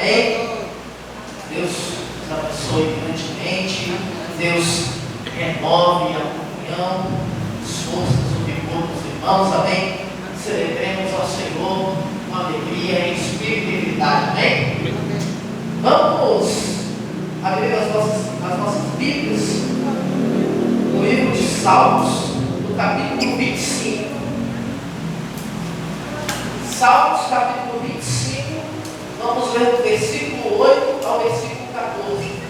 Amém? Deus nos abençoe grandemente. Deus renove a comunhão, as forças, o vigor dos irmãos. Amém? Celebremos ao Senhor com alegria, em espírito e verdade. Amém? Vamos abrir as nossas Bíblias no livro de Salmos, no capítulo 25. Salmos, capítulo 25, vamos ler do versículo 8 ao versículo 14.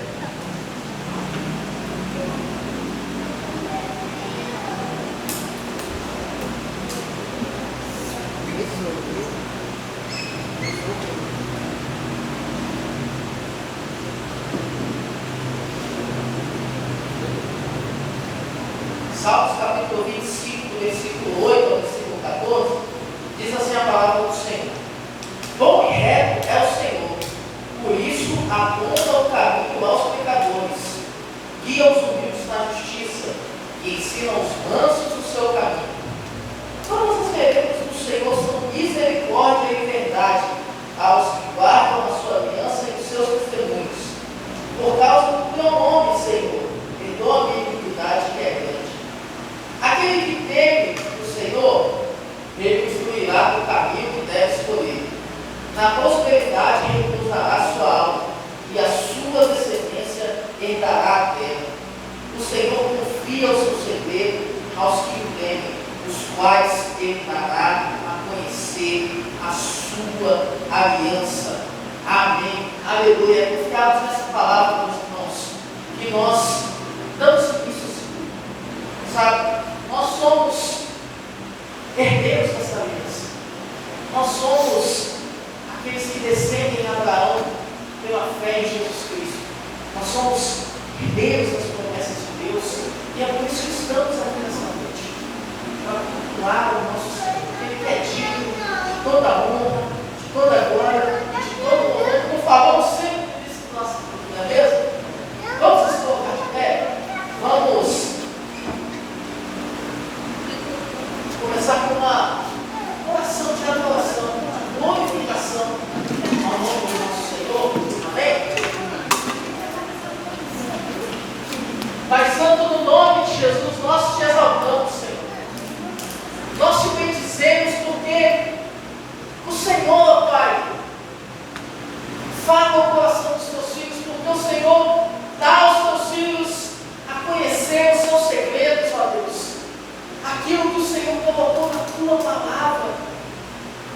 Salmos capítulo 25, do versículo 8 ao versículo 14, diz assim a palavra do Senhor: Bom e reto é o Senhor, por isso aponta o caminho aos pecadores, guia os humildes na justiça e ensina aos mansos o seu caminho. Todas as veredas do Senhor são misericórdia e verdade aos que guardam a sua aliança e os seus testemunhos. Por causa do teu nome, Senhor, perdoa a minha iniquidade que é grande. Aquele que teme o Senhor, ele instruirá no caminho que deve escolher. Na prosperidade repousará a sua alma, e a sua descendência herdará a terra. O Senhor confia o seu segredo aos que o temem, os quais ele dará a conhecer a sua aliança. Amém. Aleluia. Confiados nessa palavra, meus irmãos, que nós damos isso, sabe? Nós somos herdeiros dessa aliança. Nós somos aqueles que descendem em Abraão pela fé em Jesus Cristo. Nós somos herdeiros das promessas de Deus, e é por isso que estamos aqui nessa noite, para cultuar o nosso Senhor. Ele é digno de toda a honra, de toda a glória, de todo o honor. Por favor, sempre disso do nosso culto, não é mesmo? Vamos nos colocar de pé? Vamos começar com uma oração de adoração, uma glorificação ao nome do nosso Senhor. Amém? Pai Santo, no nome de Jesus, nós te exaltamos, Senhor. Nós te bendizemos porque o Senhor, Pai, fala ao coração dos teus filhos, porque o Senhor dá aos teus filhos a conhecer os seus segredos, ó Deus. Aquilo que o Senhor colocou na tua palavra.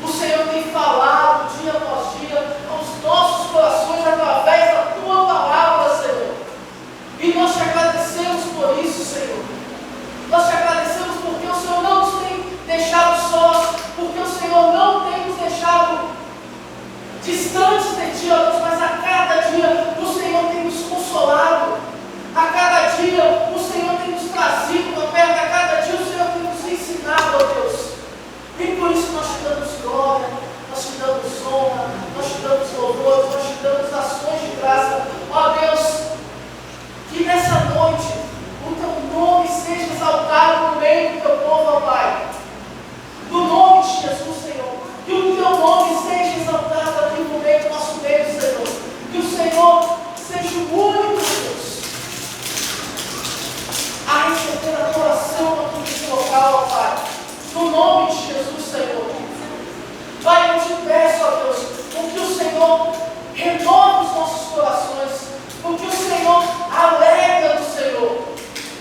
O Senhor tem falado dia após dia aos nossos corações através da tua palavra, Senhor. E nós te agradecemos por isso, Senhor. Nós te agradecemos porque o Senhor não nos tem deixado sós, porque o Senhor não tem nos deixado distantes de ti, ó Deus, mas a cada dia o Senhor tem nos consolado. A cada dia o Senhor tem nos trazido para perto, a cada dia o Senhor tem nos ensinado, ó Deus. E por isso nós te damos glória, nós te damos honra, nós te damos louvores, nós te damos ações de graça. Ó Deus, que nessa noite o teu nome seja exaltado no meio do teu povo, ó Pai. No nome de Jesus, Senhor. Que o teu nome seja exaltado aqui no meio do nosso meio, Senhor. Que o Senhor seja o único Deus a receber a adoração aqui nesse local, ó Pai. No nome de Jesus, Senhor. Pai, eu te peço, ó Deus, porque o Senhor renova os nossos corações, porque o Senhor alegra do Senhor.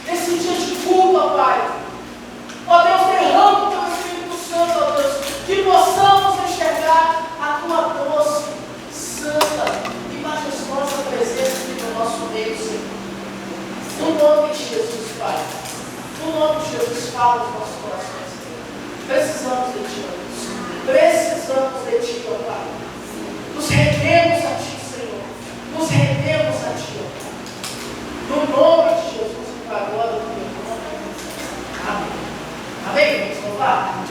Nesse dia de culpa, Pai. Ó Deus, derrama o teu Espírito Santo, ó Deus, que possamos enxergar a tua doce, santa e majestosa presença aqui no nosso meio, Senhor. No nome de Jesus, Pai. No nome de Jesus, fala os nossos corações. Precisamos de Ti, ó Deus. Precisamos de Ti, ó Pai. Nos rendemos a Ti, Senhor. Nos rendemos a Ti, ó Pai. No nome de Jesus, para a glória do Teu nome. Amém. Amém? Vamos louvar?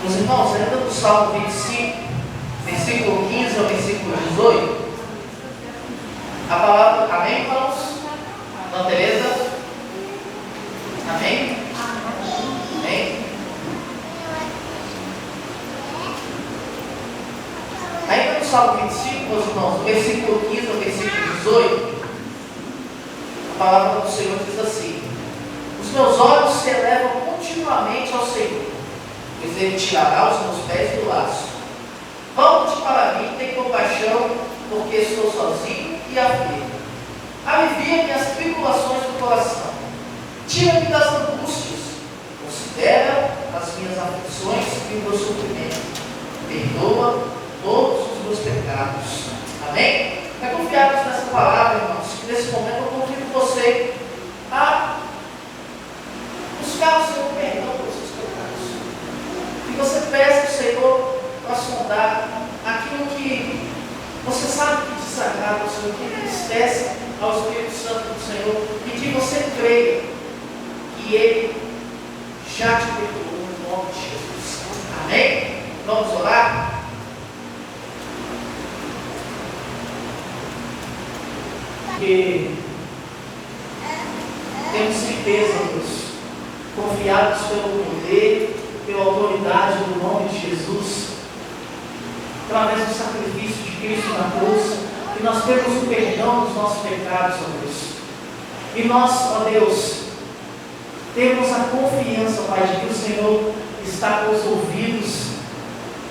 Meus irmãos, ainda no Salmo 25, versículo 15 ao versículo 18, a palavra, amém, irmãos? Dona Tereza? Amém? Amém? Ainda no Salmo 25, meus irmãos, do versículo 15 ao versículo 18, a palavra do Senhor diz assim: os meus olhos se elevam continuamente ao Senhor, pois Ele tirará os meus pés do laço. Volte para mim, tem compaixão, porque estou sozinho e aflito. Alivia-me as tribulações do coração. Tira-me das angústias. Considera as minhas aflições e o meu sofrimento. Perdoa todos os meus pecados. Amém? Confiados nessa palavra, irmãos, que nesse momento eu convido você a buscar o seu perdão pelos seus pecados. Que você peça ao Senhor para sondar aquilo que você sabe que desagrada ao Senhor, que entristece ao Espírito Santo do Senhor, e que você creia que Ele já te perdoou no nome de Jesus. Amém? Vamos orar? Porque temos certeza, Deus, confiados pelo poder, pela autoridade do nome de Jesus, através do sacrifício de Cristo na cruz, que nós temos o perdão dos nossos pecados, ó Deus. E nós, ó Deus, temos a confiança, Pai, de que o Senhor está com os ouvidos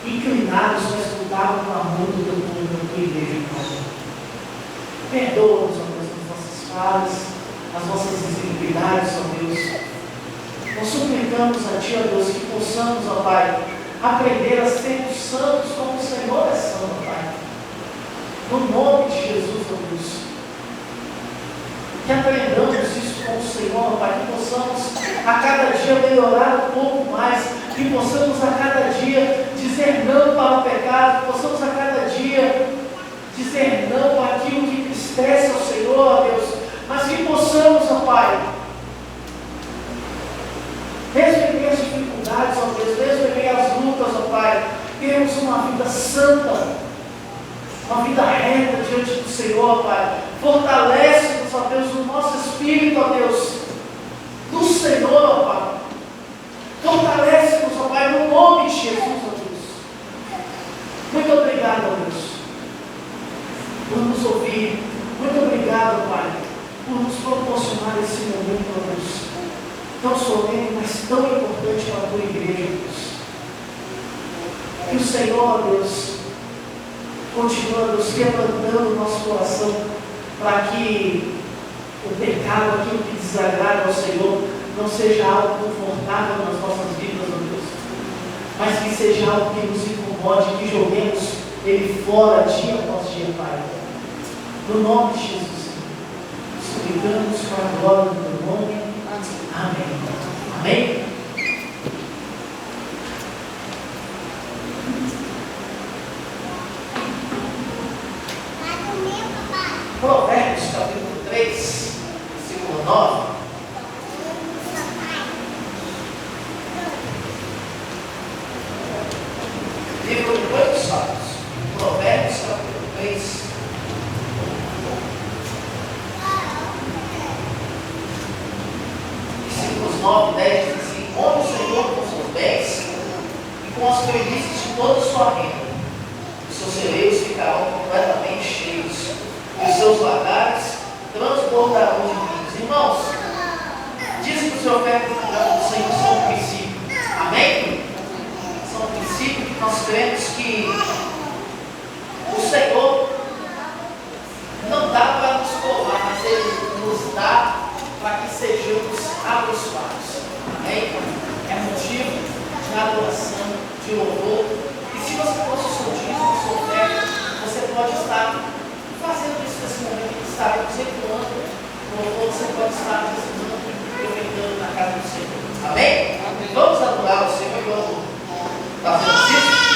inclinados para escutar o clamor do teu povo, da tua igreja, Pai. Perdoa-nos, ó Deus, as nossas falhas, as nossas iniquidades, ó Deus. Nós suplicamos a Ti, ó Deus, que possamos, ó Pai, aprender a sermos santos como o Senhor é santo, Pai. No nome de Jesus, ó Deus. Que aprendamos isso com o Senhor, Pai. Que possamos a cada dia melhorar um pouco mais. Que possamos a cada dia dizer não para o pecado. Que possamos a cada dia dizer não para aquilo que entristece ao Senhor, ó Deus. Mas que possamos, ó Pai, mesmo em meio às dificuldades, ó Deus, mesmo em meio às lutas, ó Pai, termos uma vida santa, uma vida reta diante do Senhor, ó Pai. Fortalece-nos, ó Deus, o nosso espírito, ó Deus, do Senhor, ó Pai. Fortalece-nos, ó Pai, no nome de Jesus, ó Deus. Muito obrigado, ó Deus, por nos ouvir. Muito obrigado, Pai, por nos proporcionar esse momento, ó Deus, tão solene, mas tão importante para a tua igreja, Deus. Que o Senhor, Deus, continua, Deus, quebrantando o nosso coração, para que o pecado, aquilo que desagrada ao Senhor, não seja algo confortável nas nossas vidas, ó Deus. mas que seja algo que nos incomode, que joguemos ele fora dia após dia, Pai. No nome de Jesus, suplicamos com a glória do teu nome. Amém. Amém? Provérbios capítulo 3, versículo 9. Livro depois dos Salmos. Provérbios capítulo 3. Versículos 9 e 10 diz assim: honre o Senhor com seus bens e com as primícias de toda a sua renda. Os seus celeiros ficarão completamente cheios, e os seus lagares transbordarão de vinhos. Irmãos, diz que o Senhor oferta do Senhor são um princípio. Amém? São um princípio que nós cremos que o Senhor não dá para nos provar, mas Ele nos dá para que sejamos abençoados. Amém? É motivo de adoração, de louvor. E se você fosse o seu dízimo, a sua oferta, você pode estar fazendo isso nesse momento que está executando, ou você pode estar dizimando e ofertando na casa do Senhor. Amém? Amém? Vamos adorar o Senhor enquanto fazemos isso?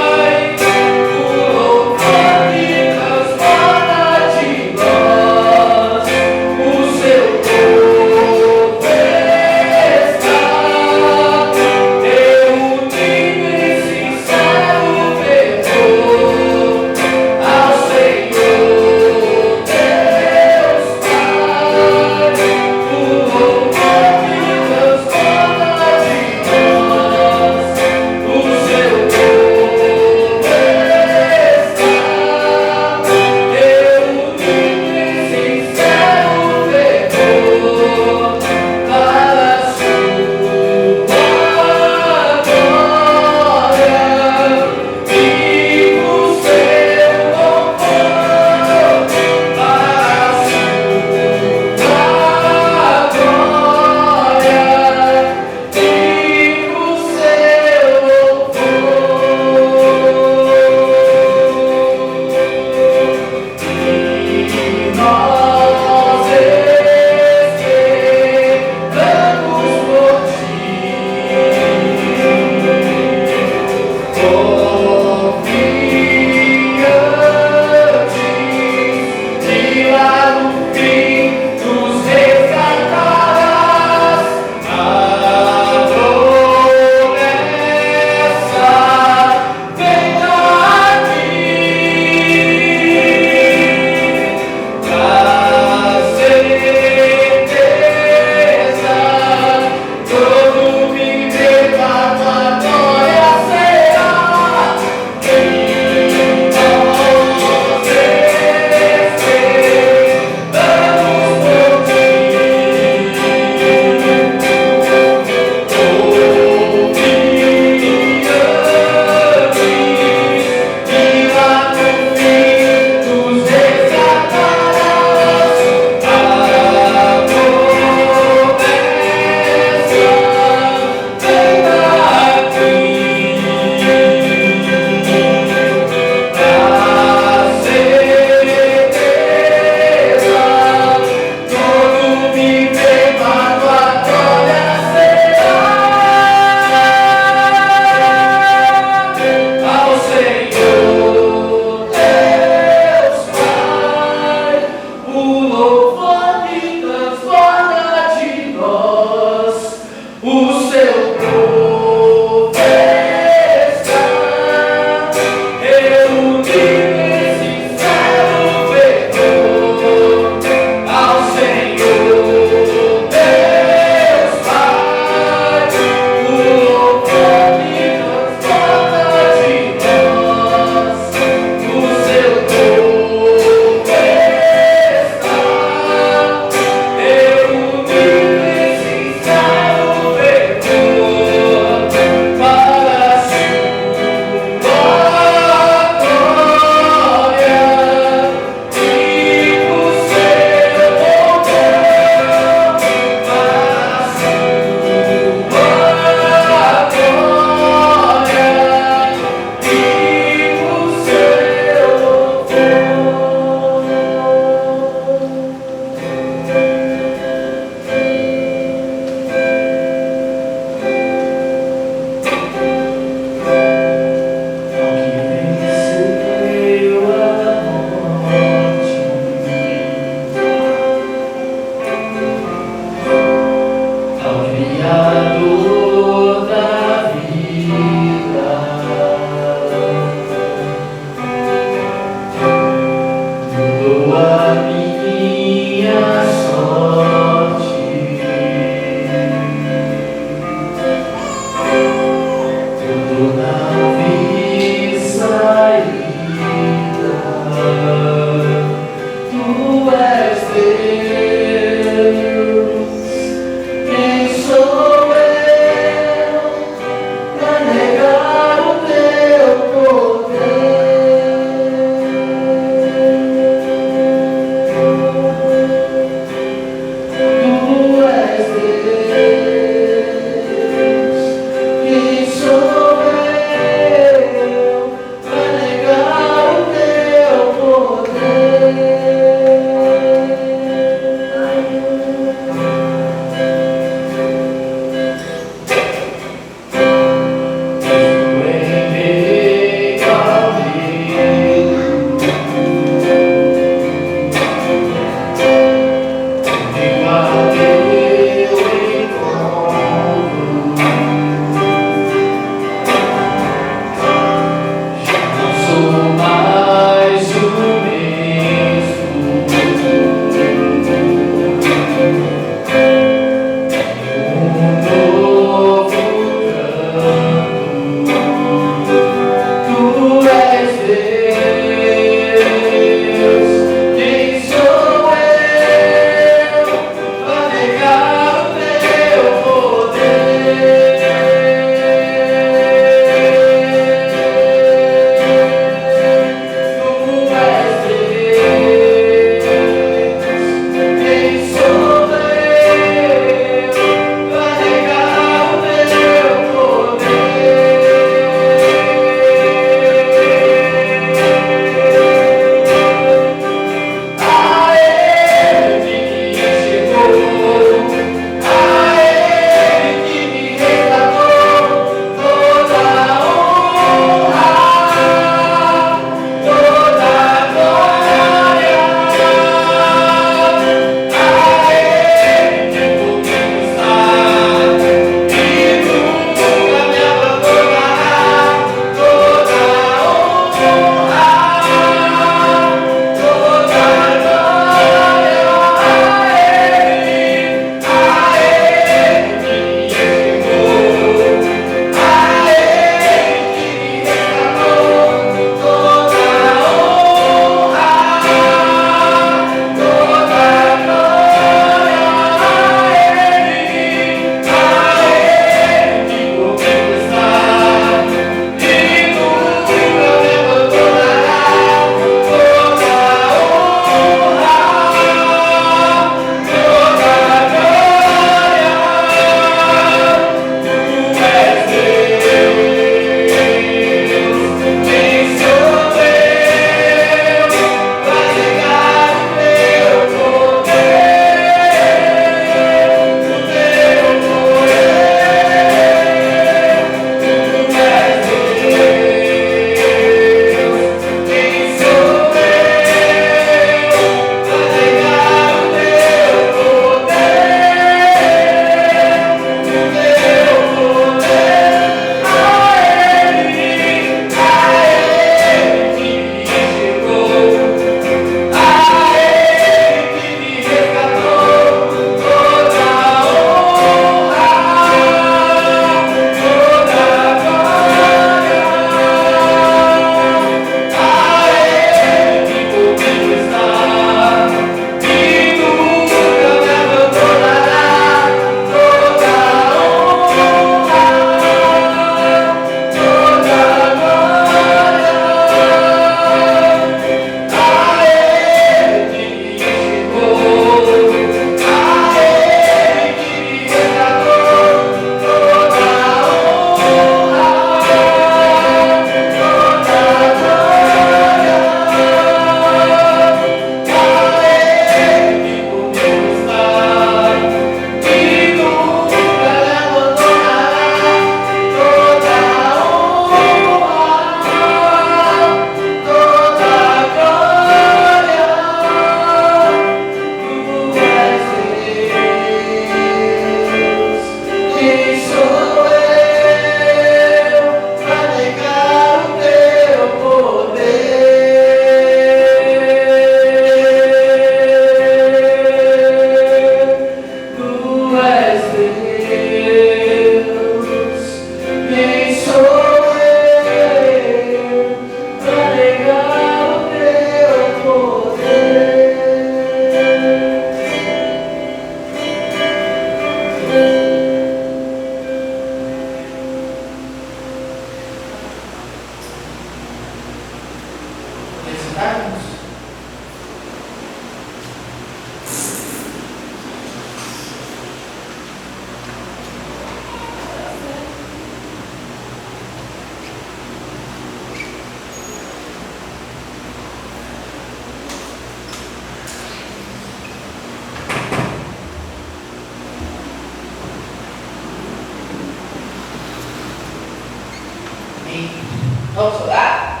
Vamos orar?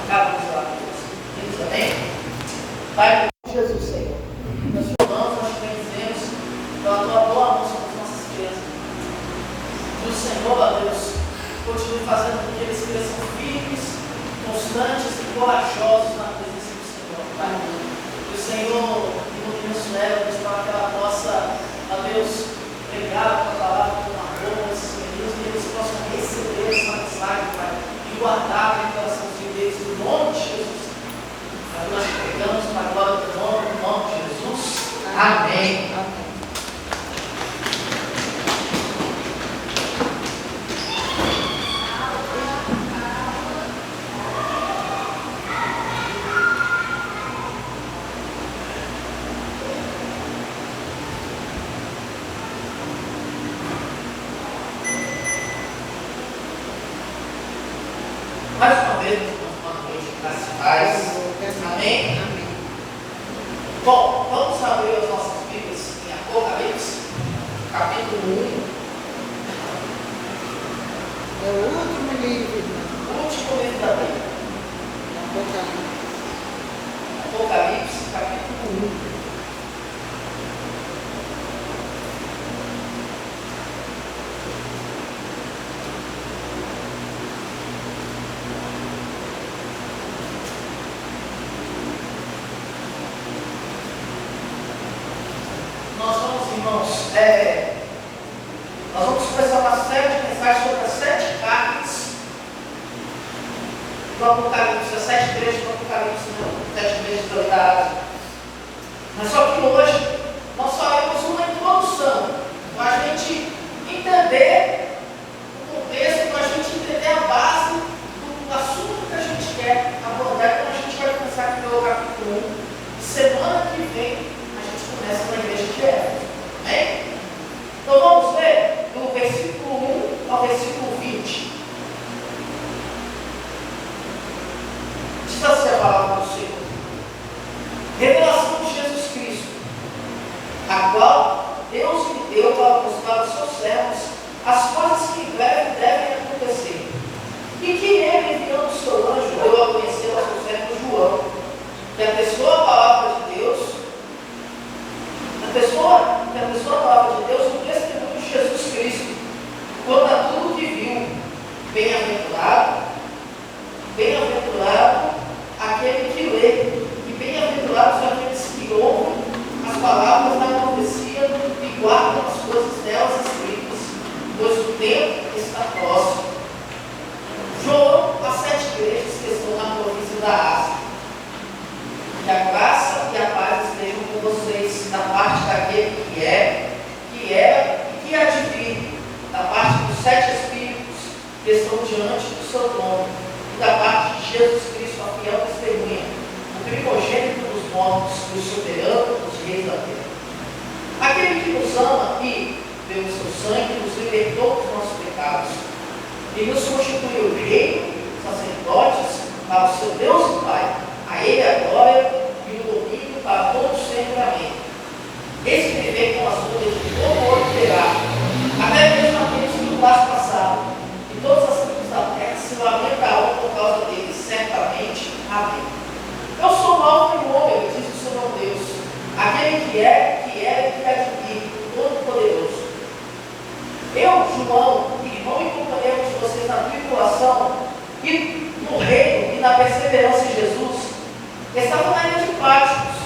Acabamos de orar por você. Amém? Pai, Jesus, Senhor. Nós te louvamos, nós te bendizemos pela tua boa mão sobre as nossas crianças. Que o Senhor, ó Deus, continue fazendo com que eles cresçam firmes, constantes e corajosos na presença do Senhor, Pai. Que o Senhor ilumine a sua era, Deus, para que ela possa, ó Deus, pregar a tua palavra com amor, esses meninos, que eles possam receber essa mensagem, Pai, e guardar no coraçãozinho deles, no nome de Jesus. Aí nós pregamos para a glória do nome, no nome de Jesus. Amém. Amém. Mais uma vez, uma noite das paz. Amém? Amém. Bom, vamos abrir as nossas Bíblias em Apocalipse, capítulo 1. É o último livro, irmão. O último livro da Bíblia. Apocalipse, capítulo 1. Irmãos, nós vamos começar uma série de mensagens sobre as 7 cartas do Apocalipse, as 7 igrejas do Apocalipse, as 7 igrejas da Ásia. Mas só que hoje nós faremos uma introdução, para a gente entender o contexto, para a gente entender a base do assunto que a gente quer abordar. Então a gente vai começar aqui pelo capítulo 1. Semana que vem a gente começa na igreja de Éfeso. Amém? Então vamos ler do versículo 1 ao versículo 20. Diz assim a palavra do Senhor. Revelação de Jesus Cristo, a qual Deus lhe deu para mostrar aos seus servos as coisas que em breve devem acontecer. E que ele, enviando o seu anjo, deu a conhecer ao seu servo João, que atestou a palavra de Deus, a palavra de Deus no testemunho de Jesus Cristo, quanto a tudo que viu. Bem-aventurado aquele que lê, e bem-aventurados aqueles que ouvem as palavras da profecia e guardam as coisas delas escritas, pois o tempo está próximo. João, as 7 igrejas que estão na província da Ásia. Que a graça e a paz estejam com vocês, da parte daquele que é, que era e que há de vir, da parte dos 7 Espíritos que estão diante do seu trono, e da parte de Jesus Cristo, a fiel testemunha, o primogênito dos mortos e o soberano dos reis da terra. Aquele que nos ama e, pelo seu sangue, nos libertou dos nossos pecados, e nos constituiu rei, sacerdotes, para o seu Deus e Pai. A Ele a glória e o domínio para todos sempre. Amém. Esse que vem com as nuvens de todo olho verá, até mesmo aqueles que no passo passaram, e todas as tribos da terra se lamentarão por causa dele, certamente. Amém. Eu sou o Alfa e o Ômega, diz o Senhor Deus, aquele que é, que era e que há de vir, Todo-Poderoso. Eu, João, irmão e companheiro de vocês na tribulação, e no reino e na perseverança em Jesus, estavam na ilha de Patmos,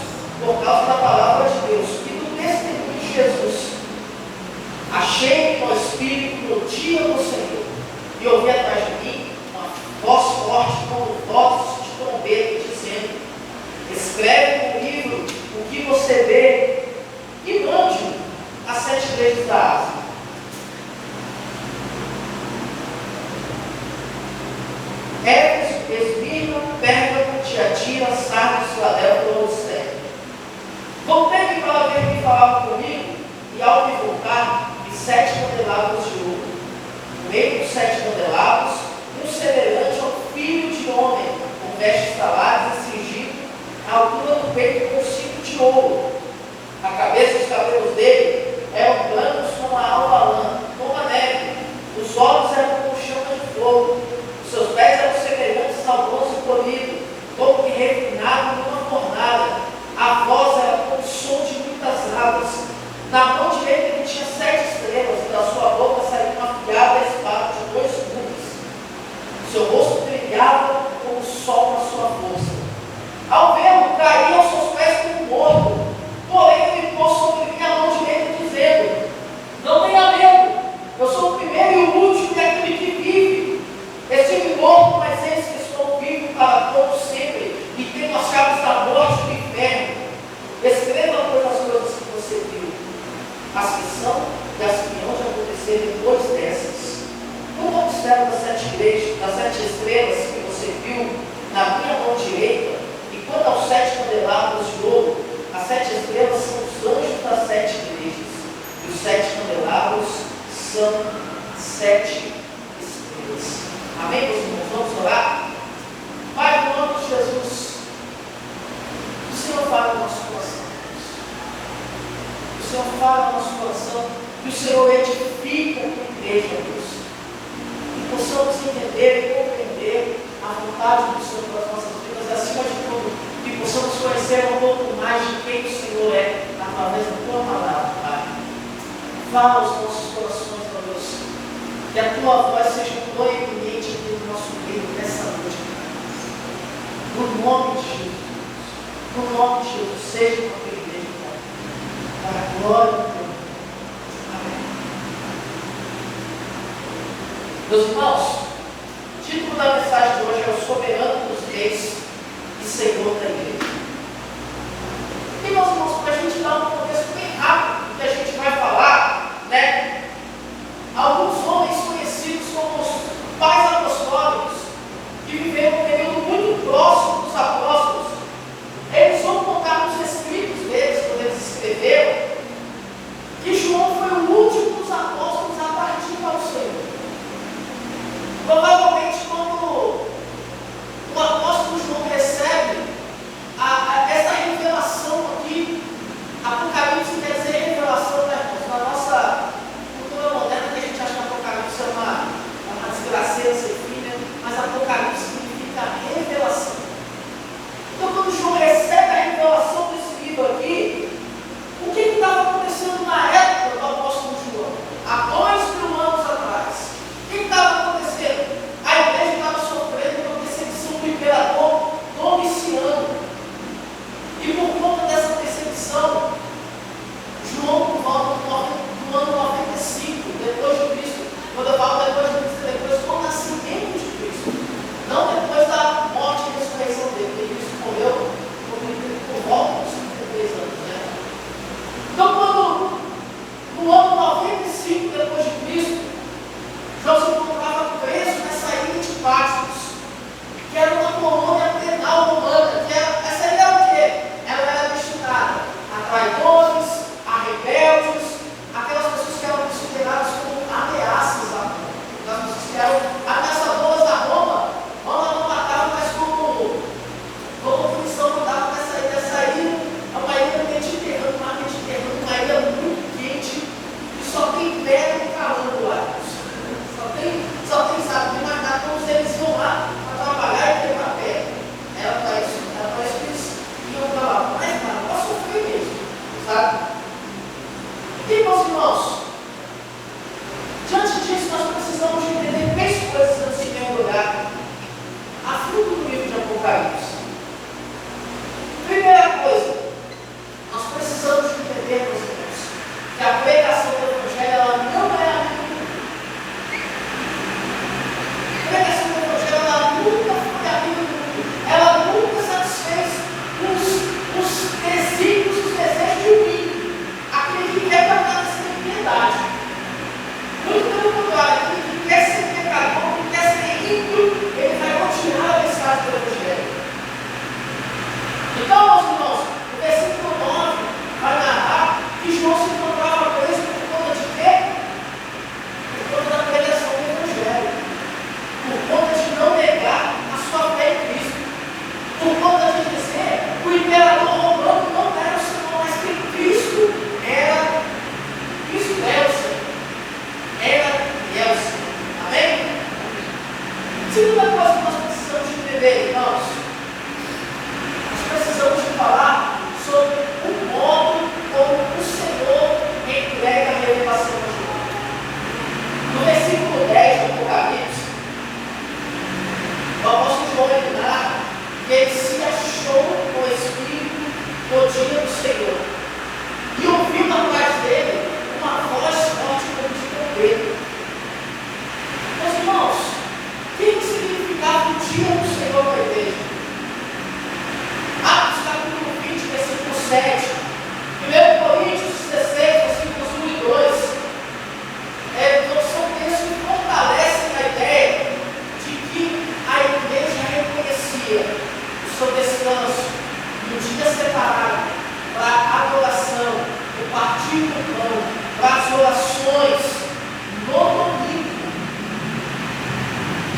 por causa da palavra de Deus e do testemunho de Jesus. Achei no Espírito no dia do Senhor, e ouvi atrás de mim uma voz forte como vozes de trombeta, dizendo: escreve no livro o que você vê e mande-o às 7 igrejas da Ásia. Éfeso, Esmirna, Pérgamo, Tiatira, Sardes, Filadélfia e Laodiceia. Voltei para ver quem falava comigo, e ao me voltar, vi 7 candelabros de ouro. No meio dos 7 candelabros, um semelhante ao filho de homem, com vestes talares e cingido, à altura do peito com cinto de ouro. A cabeça e os cabelos dele eram brancos como servo das 7 igrejas, das 7 estrelas que você viu na minha mão direita, e quanto aos 7 candelabros de ouro, as 7 estrelas são os anjos das 7 igrejas, e os 7 candelabros são 7 estrelas. Amém, meus irmãos? Vamos orar? Pai, no nome de Jesus, o Senhor fala no nosso coração. O Senhor fala no nosso coração, que o Senhor edifica a tua igreja, Deus. Que possamos entender e compreender a vontade do Senhor para as nossas vidas, e acima de tudo, que possamos conhecer um pouco mais de quem o Senhor é, através da tua palavra, Pai. Fala aos nossos corações, ó Deus, que a tua voz seja proeminente aqui no nosso meio nessa noite. No nome de Jesus, no nome de Jesus, seja com a tua igreja, Pai, para a glória do teu nome. Amém. Meus irmãos, o título da mensagem de hoje é o Soberano dos Reis e Senhor da Igreja. E, meus irmãos, para a gente dar um contexto bem rápido do que a gente vai falar, né? Alguns homens conhecidos como os pais apostólicos, que viveram um período muito próximo dos apóstolos, eles vão contar nos escritos deles, quando eles escreveram, que João foi o último dos apóstolos a partir para o Senhor. Provavelmente, quando o apóstolo João recebe essa revelação aqui, Apocalipse quer dizer revelação, né, irmãos? Na nossa cultura moderna, que a gente acha que Apocalipse é uma desgraceira sem fim, né? Mas Apocalipse significa revelação. Então, quando João recebe a revelação desse livro aqui, o que estava acontecendo na época do apóstolo João? Há 2000 anos atrás. O que estava acontecendo? A igreja estava sofrendo uma perseguição do imperador Domiciano. E por conta dessa perseguição, João, por volta do ano 95, depois de Cristo, quando eu falo depois de Cristo, é depois do nascimento de Cristo, não depois da morte e ressurreição dele, porque Cristo morreu por volta dos 33 anos, né? Então, quando no ano 95 depois de Cristo, João se encontrava preso nessa ilha de Patmos, que era uma colônia penal romana, essa ilha era o quê? Ela era destinada a traidores, a rebeldes, aquelas pessoas que eram consideradas como ameaças a Roma, aquelas pessoas que eram ameaçadoras a Roma. Roma não matava, mas como punição mandava dessa ilha, é uma ilha mediterrânea, uma ilha muito quente, que só tem pedra e calor lá. Só tem, sabe, de mais nada, todos eles vão lá para trabalhar e quebrar pedra. Era para isso que eles iam para lá. Mas nada, para sofrer mesmo, sabe? E, meus irmãos, diante disso, nós precisamos de entender 3 coisas antes de mergulhar a fundo do livro de Apocalipse. Primeira coisa, nós precisamos de entender, meus irmãos, que a pregação do Evangelho ela não é a pregação do Evangelho, ela nunca foi a vida do mundo. Ela nunca satisfez os desígnios, os desejos de um ímpio, aquele que quer permanecer em piedade. Muito pelo contrário, aquele que quer ser pecador, que quer ser ímpio, ele vai continuar a mensagem do Evangelho. Então, meus irmãos, o versículo 9 vai narrar que João se encontrava preso por conta de quê? Por conta da pregação do Evangelho. Por conta de não negar a sua fé em Cristo, por conta de dizer que o imperador romano não era o Senhor, mas que Cristo era o Senhor. Era e é o Senhor. Amém? Segunda coisa que nós precisamos de entender, irmãos, nós precisamos de falar sobre o modo como o Senhor entrega a revelação de João. No versículo 10 do Apocalipse, o apóstolo João narra que ele se achou com o Espírito no dia do Senhor e ouviu atrás dele uma voz forte como de trombeta. Meus irmãos, o que significava o dia do Senhor para a igreja?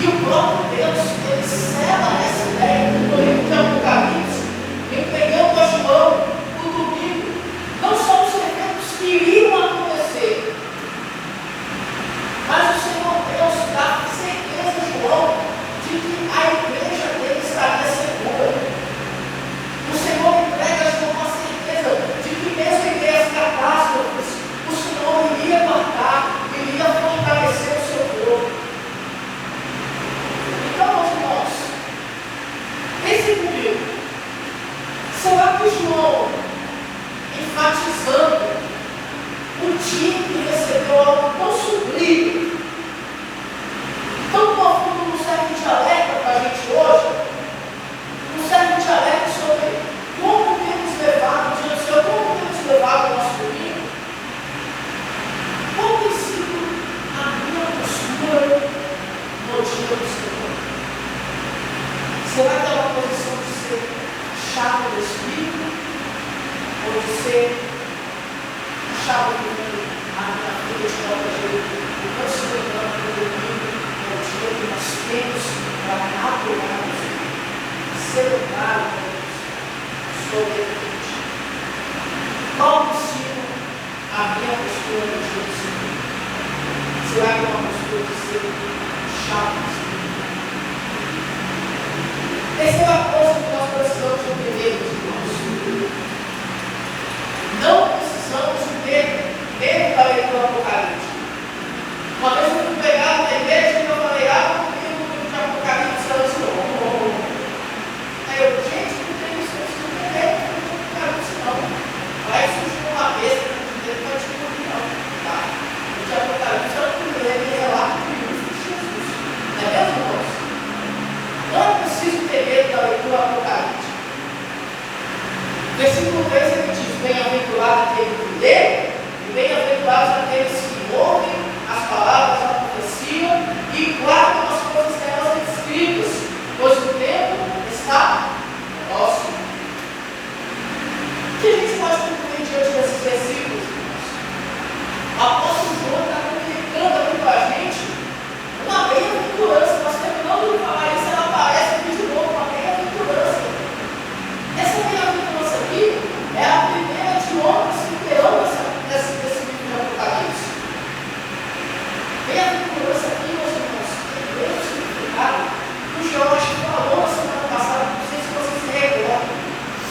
E o próprio Deus, ele sela essa ideia no livro de Apocalipse, entregando a João no domingo. Não são os eventos que iriam acontecer, mas o Senhor Deus dá certeza a João de que a igreja dele estaria segura. O Senhor entrega a João a certeza de que mesmo em meio às catástrofes, o Senhor iria guardar, iria fortalecer o seu povo. Então, meus irmãos, pense comigo. Será que João, enfatizando o dia que recebeu algo tão sublime, tão profundo, não serve de alerta para a gente hoje? Não serve de alerta sobre como temos levado diante do Senhor, como temos levado o nosso domingo? Qual tem sido a minha postura no dia do Senhor? Será que é uma posição de ser chato do Espírito? Ou de ser chato do mundo? A minha vida de qualquer jeito, o meu se lembrando do domingo é o dia que nós temos para adorar o Senhor, celebrar o Deus sobrevivente. Qual tem sido a minha postura no dia do Senhor? Será que é uma postura de ser chato do Espírito? Terceira coisa que nós precisamos entender, meus irmãos. Não precisamos ter medo da leitura do Apocalipse. Uma vez eu fui pegado na igreja e eu falei, comigo no livro de Apocalipse, ela disse, Aí eu, gente, não tem isso, não tem medo do livro de Apocalipse, não. Vai surgir uma besta que não vai descobrir, não. Tá? O livro de Apocalipse é o primeiro relato do livro de Jesus. Não é mesmo, irmãos? Não é preciso ter medo da leitura do Apocalipse. Versículo 3 ele diz: bem-aventurado aquele que lê, e bem-aventurados aqueles que ouvem as palavras da profecia e guardam as coisas nelas escritas, pois o tempo está próximo. O que a gente pode concluir diante desses versículos, irmãos? O apóstolo João está comunicando aqui para a gente uma bem-aventurança. Nós terminamos de falar isso, ela aparece aqui de novo, uma bem-aventurança. Essa bem-aventurança aqui é a primeira de outras que terão nesse livro de Apocalipse. Bem-aventurança aqui, meus irmãos, tem grande significado. O Jorge falou na semana passada, não sei se vocês se recordam,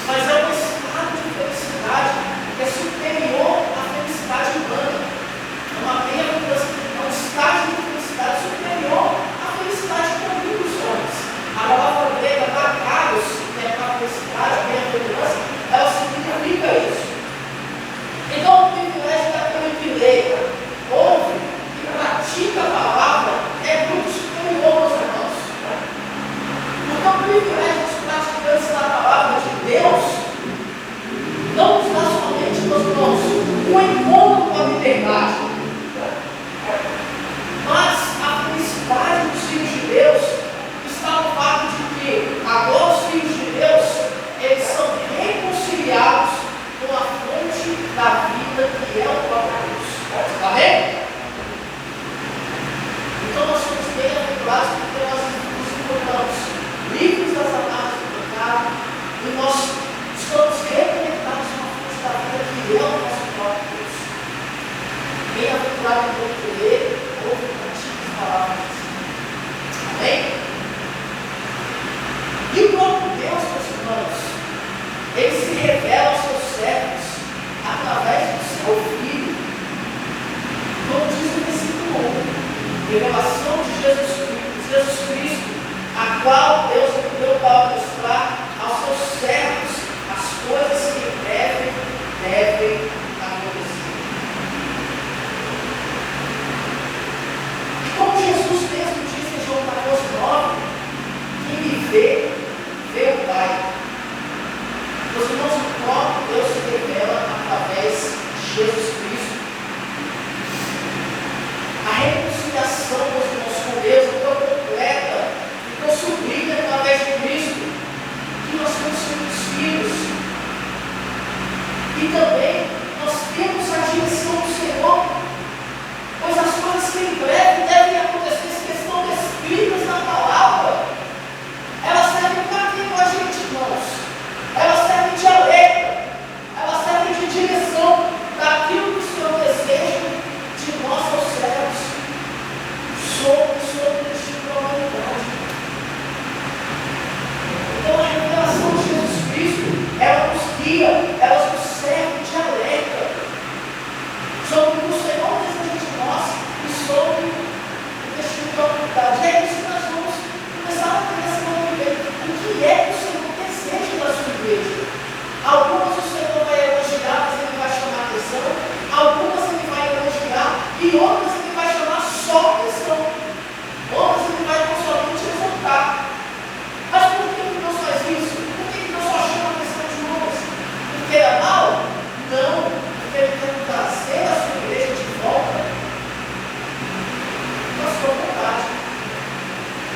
mas é um estado de felicidade que é superior à felicidade humana. É uma bem-aventurança, é um estado de felicidade superior à felicidade comum dos homens. A palavra grega, makarios, que é uma felicidade, bem-aventurança, ela significa isso. Então, o privilégio daquele que lê, ouve e pratica a palavra é muito superior, meus irmãos. Porque o privilégio dos praticantes da palavra de Deus não nos dá somente, meus irmãos, um encontro com a liberdade, mas a felicidade dos filhos de Deus está no fato de que agora os filhos de Deus, eles são reconciliados com a fonte da vida que é o próprio Deus. Amém? Então nós somos bem-aventurados porque nós nos encontramos livres das amarras do pecado e nós estamos reconectados com a fonte da vida que é o nosso próprio Deus. Bem-aventurado aquele que lê, ouve e pratica as palavras. Amém? E o próprio Deus, meus irmãos, ele se revela aos seus servos através do seu Filho. Como diz o versículo 1, revelação de Jesus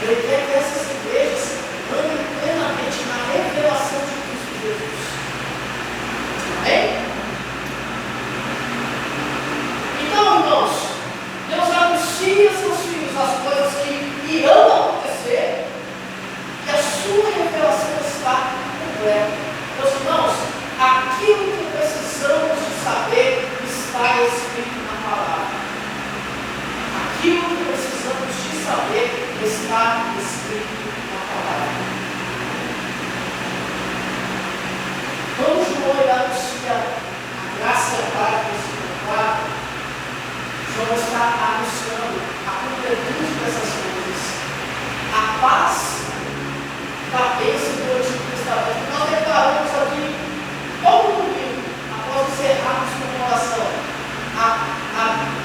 Ele quer que essas igrejas andem plenamente na revelação de Cristo Jesus. Amém? Então, irmãos, Deus anuncia a seus filhos as coisas que irão acontecer e a sua revelação está completa. Meus irmãos, aquilo que precisamos de saber está escrito na palavra. Aquilo que precisamos de saber está escrito na palavra. Quando João anuncia a graça e a paz desse contrato, João está anunciando a completude dessas coisas. A paz da bênção do Antigo Testamento. Nós declaramos aqui, todo domingo, após encerrarmos com oração, a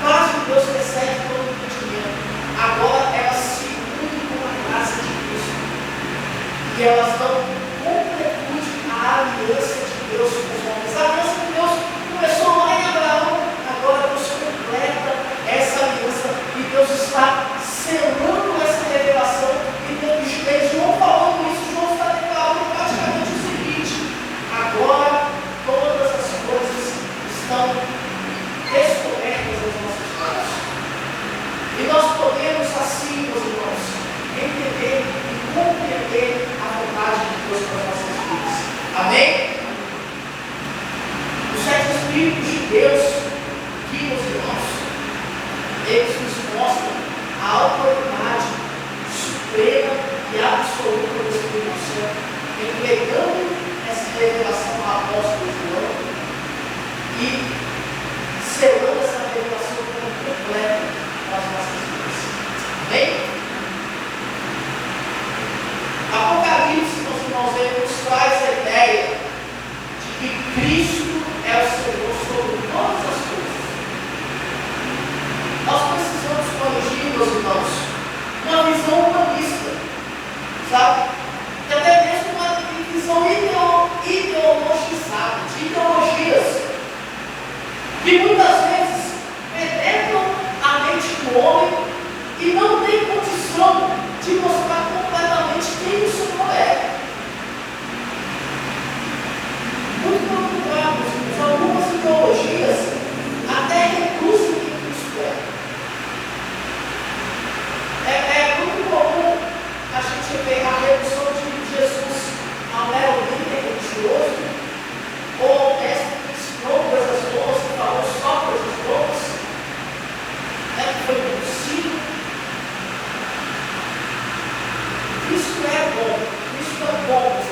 paz de Deus recebe todo o entendimento. Agora elas se unem com a graça de Cristo. E elas dão completude à aliança de Deus com os homens. A aliança de Deus começou lá em Abraão, agora Deus completa essa aliança e Deus está selando essa revelação. E João falando isso, João está declarando praticamente o seguinte: agora todas as coisas estão descobertas aos nossos olhos. E nós podemos assim, meus irmãos, entender e compreender a vontade de Deus para as nossas vidas. Amém? Os 7 Espíritos de Deus, que, meus irmãos, eles nos mostram a autoridade suprema e absoluta do Espírito Santo, entregando essa revelação ao apóstolo João e selando essa revelação como completa nas nossas vidas. Amém? Apocalipse, meus irmãos, ele nos traz a ideia de que Cristo é o Senhor sobre todas as coisas. Nós precisamos corrigir, meus irmãos, uma visão humanista, sabe? E até mesmo uma visão ideologizada, de ideologias, que muitas vezes penetram a mente do homem e não tem condição de mostrar completamente quem o Senhor é. Muito pelo contrário, algumas ideologias até recusam quem Cristo é. É muito comum a gente ver a redução de Jesus a um mero líder religioso ou ao mestre que ensinou coisas boas e falou só coisas boas, que foi conhecido. Cristo é bom, meus irmãos.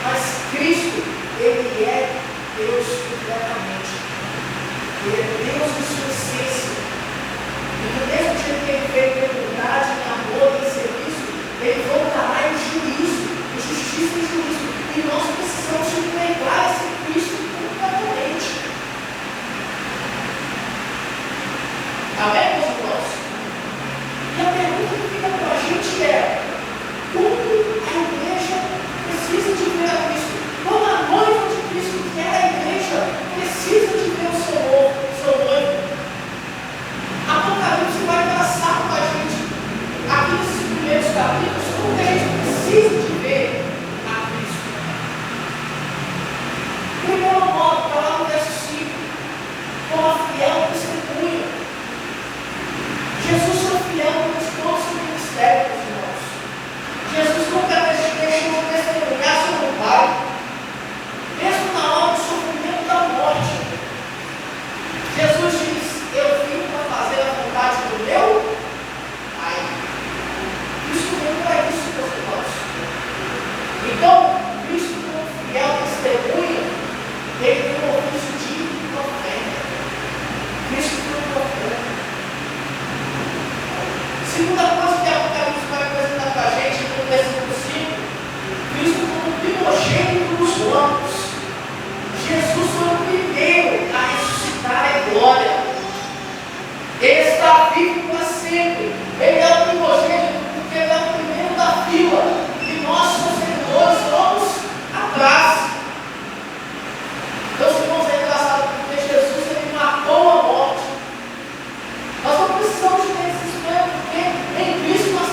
Mas Cristo, Ele é Deus completamente. Ele é Deus em sua essência. E do mesmo jeito que Ele veio em bondade, em amor, em serviço, Ele voltará em juízo, em justiça e juízo. E nós precisamos entregar esse Cristo completamente. Amém, meus irmãos? E a pergunta que fica para a gente é: como a igreja precisa de ver a Cristo? Como a noiva de Cristo, que é a igreja, precisa de ver o seu noivo? Apocalipse vai traçar para a gente, aqui nesses primeiros capítulos, como que a gente precisa de ver a Cristo. Primeiro modo, está lá no verso 5, como a fiel testemunha. Jesus foi fiel durante todo o seu ministério, meus irmãos. Jesus nunca deixou de testemunhar sobre o Pai, mesmo na hora do sofrimento da morte. Jesus diz: eu vim para fazer a vontade do meu Pai. Cristo veio para isso, meus irmãos. Então, Cristo, como fiel testemunha, ele tem o ofício de profeta. Cristo foi um profeta. Segunda coisa que a Apocalipse vai apresentar para a gente, no versículo 5, Cristo como primogênito dos mortos. Jesus foi o primeiro a ressuscitar em glória. Ele está vivo para sempre. Ele é o primogênito porque ele é o primeiro da fila. E nós, seus seguidores, vamos atrás. Meus irmãos, é engraçado porque Jesus ele matou a morte. Nós não precisamos de desespero, porque em Cristo nós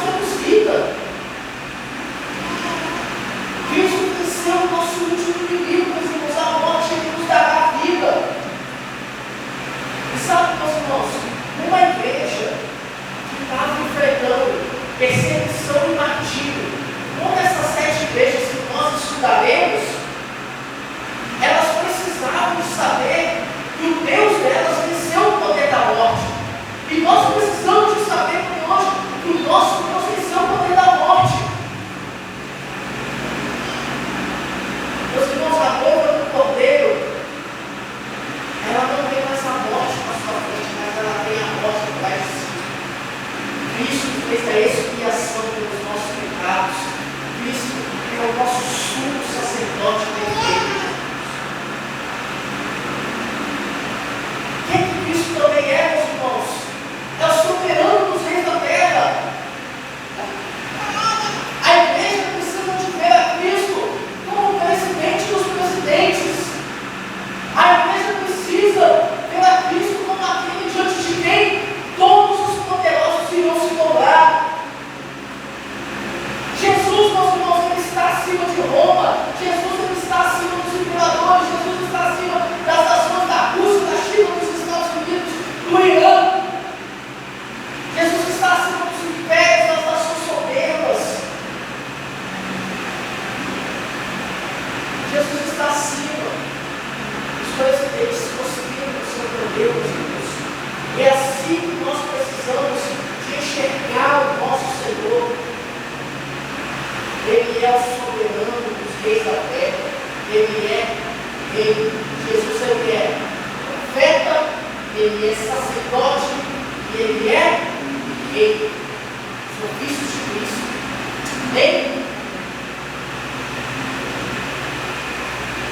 Amém?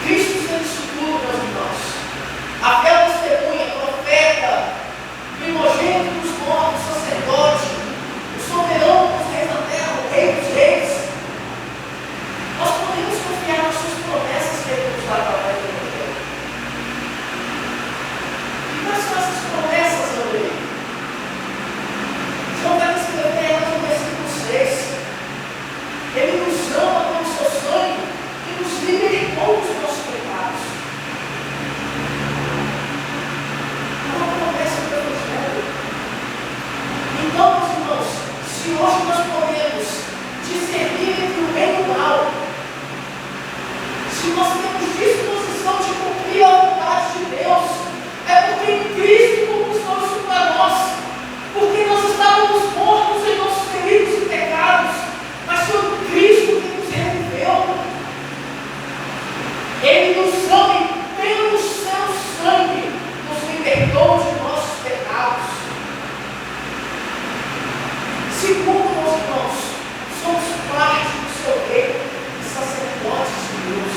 Cristo fez isso tudo, meus irmãos. A fé testemunha, profeta, primogênito dos mortos, sacerdote, o soberano dos reis da terra, o rei dos reis. Nós podemos confiar nas suas promessas que ele nos dá através do Evangelho. E quais são essas promessas, André? João vai escrever elas no versículo 6. Ele nos ama com o seu sangue e nos libertou dos nossos pecados. É uma promessa do Evangelho. Então, meus irmãos, se hoje nós podemos discernir entre o bem e o mal, se nós temos disposição de cumprir a vontade de Deus, é porque Cristo conquistou isso para nós, porque nós estávamos mortos em nossos delitos e pecados, mas foi Cristo que nos reviveu. Ele nos ama e pelo seu sangue nos libertou de nossos pecados. Segundo, meus irmãos, somos parte do seu reino e sacerdotes de Deus.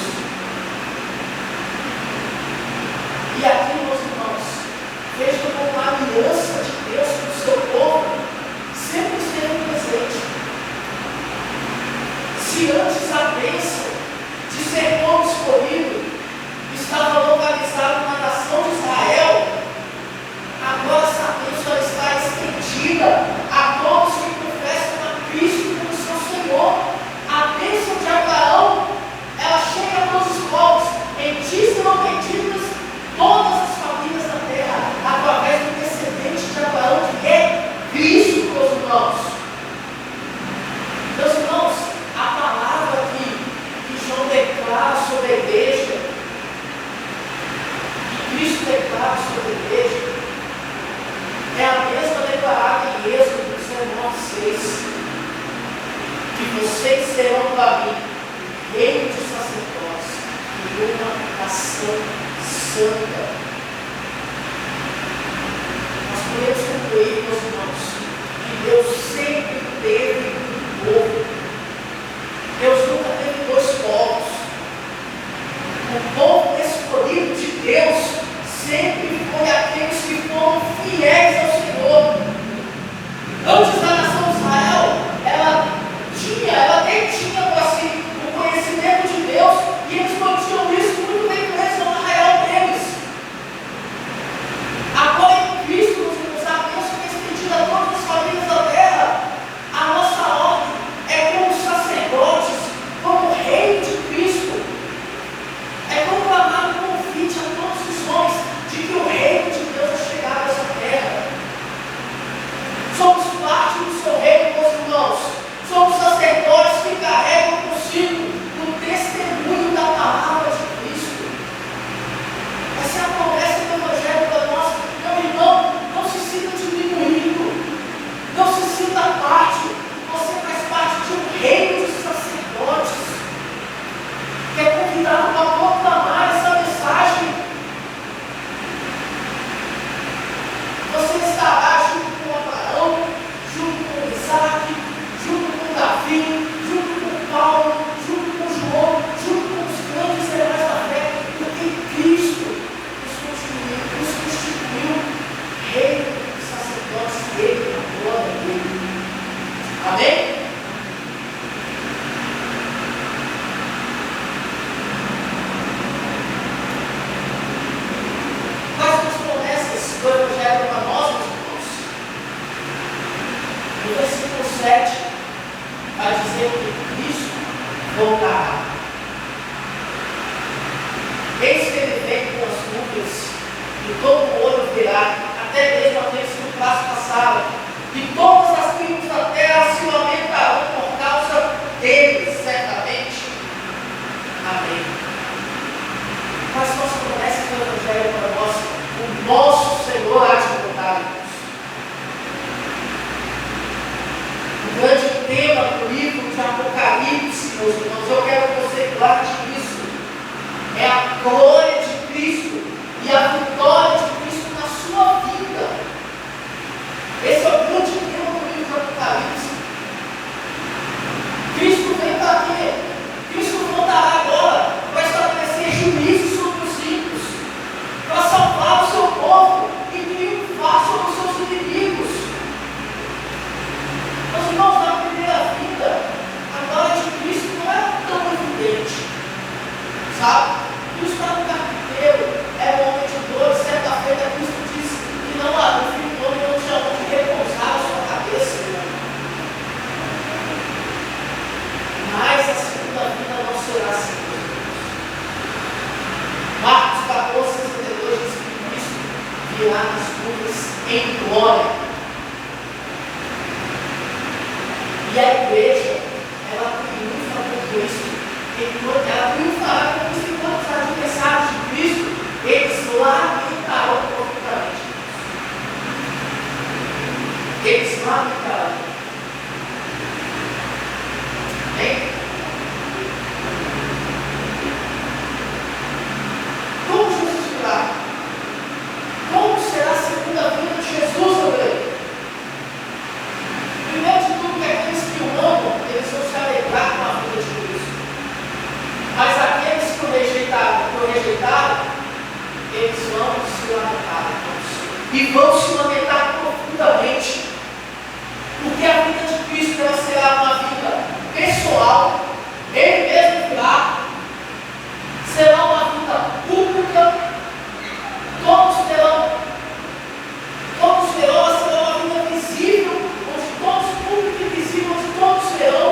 E aqui, meus irmãos, vejam como a aliança de Deus com o seu povo sempre esteve presente. Se antes a bênção de ser povo escolhido estava localizada na nação de Israel, agora essa bênção está estendida a todos que professam a Cristo como seu Senhor. A bênção de Abraão, ela chega a todos os povos. Em ti serão benditas todas as famílias da terra, através do descendente de Abraão, que é Cristo, meus irmãos. Meus irmãos, a palavra que João declara sobre a igreja, que Cristo declara sobre a igreja, é a mesma declarada em Êxodo 19:6, que vocês serão para mim reino de sacerdotes e uma nação santa. Nós podemos concluir, meus irmãos, que Deus sempre teve um povo. Deus nunca teve dois povos. O povo escolhido de Deus sempre foi aqueles que foram fiéis ao Senhor. Antes da nação de Israel, ela detinha para si o conhecimento de Deus, e eles mantinham isso muito bem preso no arraial deles. Agora em Cristo, nos a bênção é estendida a todas as famílias da terra. A nossa ordem é como sacerdotes, como reino de Cristo. É proclamar um convite a todos os homens de que o reino de Deus é chegado a essa terra. Somos parte do seu reino, meus irmãos. Somos sacerdotes que carregam consigo o testemunho da palavra de Cristo. Essa é a promessa do Evangelho para nós. Meu irmão, não se sinta diminuído. Não se sinta parte. Você faz parte de um reino de sacerdotes que é convidado para proclamar essa mensagem. Você estará junto com Abraão, junto com Isaac, junto com Davi, junto com Paulo, junto com João, junto com os grandes heróis da fé, porque Cristo nos constituiu reino de sacerdotes dele, na glória dele. Amém? Quais são as promessas do Evangelho para nós, meus irmãos? No versículo 7, vai dizer que Cristo voltará. Eis que ele vem com as nuvens, e todo olho verá, até mesmo aqueles que no prazo passaram, e todas as tribos da terra se lamentarão por causa dele, certamente. Amém. Quais são as promessas do Evangelho para nós? O nosso Senhor há de voltar, irmãos. O grande tema do livro de Apocalipse, meus irmãos, eu quero que você guarde isso. É a glória de Cristo e a vitória de Cristo na sua vida. Esse é o grande tema do livro de Apocalipse. Cristo E a igreja, ela triunfa com Cristo. Ela triunfará com Cristo enquanto os adversários de Cristo, eles lamentarão profundamente. Eles lamentarão. Amém? Como Jesus virá? Como será a segunda vinda de Jesus também? Primeiro de tudo, que aqueles que o amam, eles vão se alegrar com a vida de Cristo. Mas aqueles que o rejeitaram, eles vão se lamentar. E vão se lamentar profundamente. Porque a vida de Cristo ela será uma vida pessoal, Ele mesmo virá, será uma vida pública, todos verão, ela será uma vida visível, onde todos, público e visível, onde todos verão,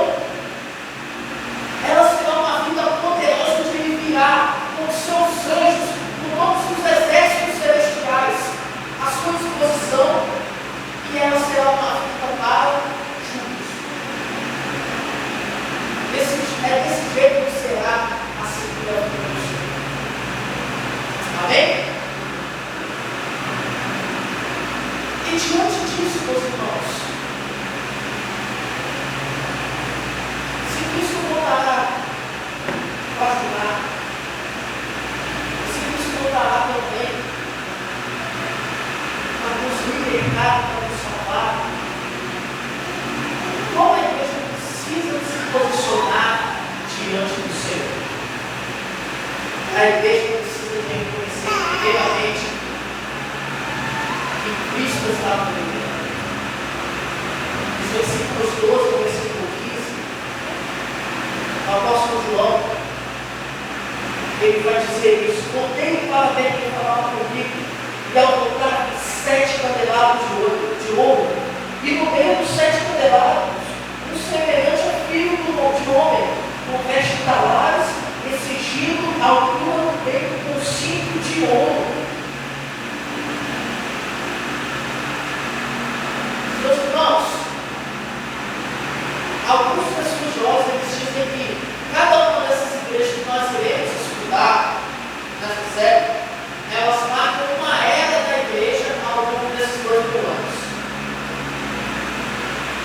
ela será uma vida poderosa, onde Ele virá com seus anjos, com todos os exércitos celestiais, à sua disposição, e ela será uma vida para juntos. É desse jeito que será a segunda vinda do Senhor. Amém? E diante disso, meus irmãos, se Cristo voltará para julgar, se Cristo voltará também para nos libertar, para nos salvar, como a igreja precisa se posicionar diante do Senhor? A igreja precisa reconhecer primeiramente que Cristo está no meio. Os versículos 12 ao versículo 15, o apóstolo João, ele vai dizer isso: contei para ver quem falava comigo, e ao voltar 7 candelabros de ouro, e no meio dos 7 candelabros, um semelhante ao filho de homem, com veste talares, e cingido à altura do peito com cinto de ouro. Meus irmãos, alguns estudiosos eles dizem que cada uma dessas igrejas que nós iremos estudar nessa série, elas marcam uma era da igreja ao longo desses 2 mil anos.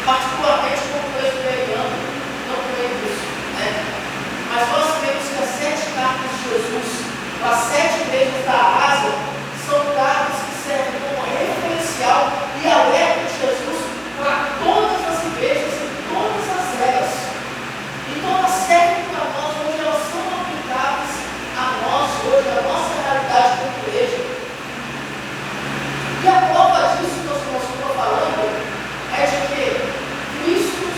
Particularmente como presbiteriano, não creio nisso, né? Mas nós sabemos que as 7 cartas de Jesus para as 7 igrejas da Ásia são cartas que servem como referencial e alerta de Jesus para todas as igrejas em todas as eras. Então elas servem para nós hoje, elas são aplicadas a nós hoje, a nossa realidade como igreja. E a prova disso que eu estou falando é de que Cristo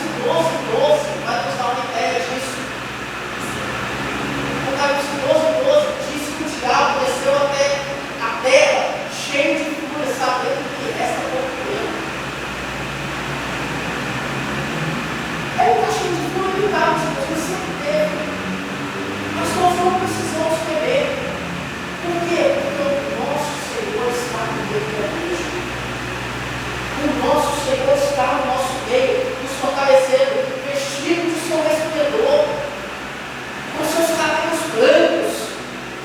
Apocalipse 12 vai nos dar uma ideia disso. Apocalipse 12 diz que o diabo desceu até a terra, cheio de fúria, sabendo que resta pouco tempo. Ele está cheio de fúria e o carro de Deus sempre teve. Mas nós não precisamos temer. Por quê? Porque o nosso Senhor está no meio da igreja. O nosso Senhor está no nosso meio, nos fortalecendo, vestido de seu resplendor, com seus cabelos brancos,